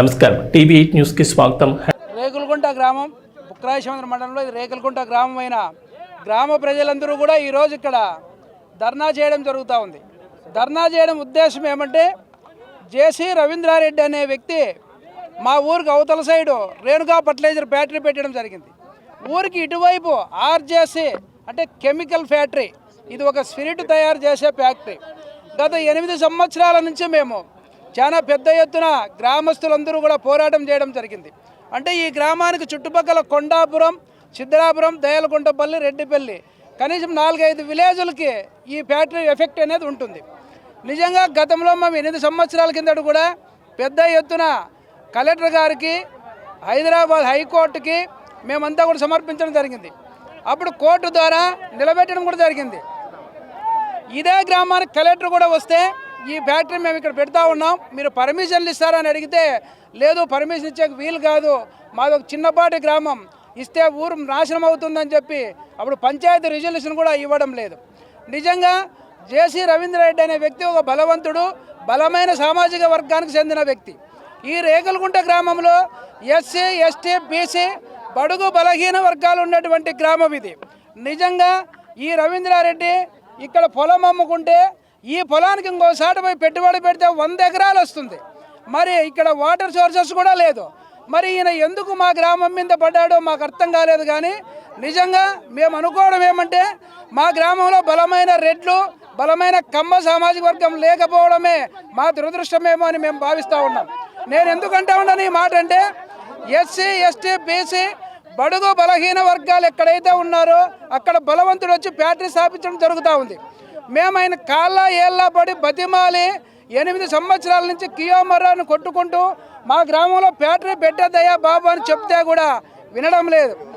నమస్కారం టీవీ8 న్యూస్ కి స్వాగతం. రేకులకుంట గ్రామం బుక్రాయశంద్ర మండలంలో ఇది రేకులకుంట గ్రామమైన గ్రామ ప్రజలందరూ కూడా ఈరోజు ఇక్కడ ధర్నా చేయడం జరుగుతూ ఉంది. ధర్నా చేయడం ఉద్దేశం ఏమంటే జేసీ రవీంద్రారెడ్డి అనే వ్యక్తి మా ఊరికి అవతల సైడు రేణుకా ఫర్టిలైజర్ ఫ్యాక్టరీ పెట్టడం జరిగింది. ఊరికి ఇటువైపు ఆర్జేసీ అంటే కెమికల్ ఫ్యాక్టరీ, ఇది ఒక స్పిరిట్ తయారు చేసే ఫ్యాక్టరీ. గత 8 సంవత్సరాల నుంచి మేము చాలా పెద్ద ఎత్తున గ్రామస్తులందరూ కూడా పోరాటం చేయడం జరిగింది. అంటే ఈ గ్రామానికి చుట్టుపక్కల కొండాపురం, సిద్ధరాపురం, దయాలకుంటపల్లి, రెడ్డిపల్లి కనీసం 4-5 విలేజులకి ఈ ఫ్యాక్టరీ ఎఫెక్ట్ అనేది ఉంటుంది. నిజంగా గతంలో మేము 8 సంవత్సరాల కిందట కూడా పెద్ద ఎత్తున కలెక్టర్ గారికి, హైదరాబాద్ హైకోర్టుకి మేమంతా కూడా సమర్పించడం జరిగింది. అప్పుడు కోర్టు ద్వారా నిలబెట్టడం కూడా జరిగింది. ఇదే గ్రామానికి కలెక్టర్ కూడా వస్తే ఈ ఫ్యాక్టరీ మేము ఇక్కడ పెడతా ఉన్నాం, మీరు పర్మిషన్లు ఇస్తారని అడిగితే లేదు, పర్మిషన్ ఇచ్చే వీలు కాదు, మాది ఒక చిన్నపాటి గ్రామం, ఇస్తే ఊరు నాశనం అవుతుందని చెప్పి అప్పుడు పంచాయతీ రిజల్యూషన్ కూడా ఇవ్వడం లేదు. నిజంగా జేసీ రవీంద్రారెడ్డి అనే వ్యక్తి ఒక బలవంతుడు, బలమైన సామాజిక వర్గానికి చెందిన వ్యక్తి. ఈ రేకులకుంట గ్రామంలో ఎస్సీ, ఎస్టీ, బీసీ బడుగు బలహీన వర్గాలు ఉన్నటువంటి గ్రామం ఇది. నిజంగా ఈ రవీంద్రారెడ్డి ఇక్కడ పొలం అమ్ముకుంటే ఈ పొలానికి ఇంకోసారి పోయి పెట్టుబడి పెడితే 100 ఎకరాలు వస్తుంది. మరి ఇక్కడ వాటర్ సోర్సెస్ కూడా లేదు. మరి ఈయన ఎందుకు మా గ్రామం మీద పడ్డాడో మాకు అర్థం కాలేదు. కానీ నిజంగా మేము అనుకోవడం ఏమంటే మా గ్రామంలో బలమైన రెడ్లు, బలమైన కమ్మ సామాజిక వర్గం లేకపోవడమే మా దురదృష్టమేమో అని మేము భావిస్తూ ఉన్నాం. నేను ఎందుకంటే ఉన్నాను ఈ మాట అంటే ఎస్సీ, ఎస్టీ, బీసీ బడుగు బలహీన వర్గాలు ఎక్కడైతే ఉన్నారో అక్కడ బలవంతుడు వచ్చి ఫ్యాక్టరీ స్థాపించడం జరుగుతూ ఉంది. మేము ఆయన కాళ్ళ ఏళ్ళ పడి బతిమాలి 8 సంవత్సరాల నుంచి కియోమర్రాను కొట్టుకుంటూ మా గ్రామంలో ఫ్యాక్టరీ పెట్టద్దయ్యా బాబు అని చెప్తే కూడా వినడం లేదు.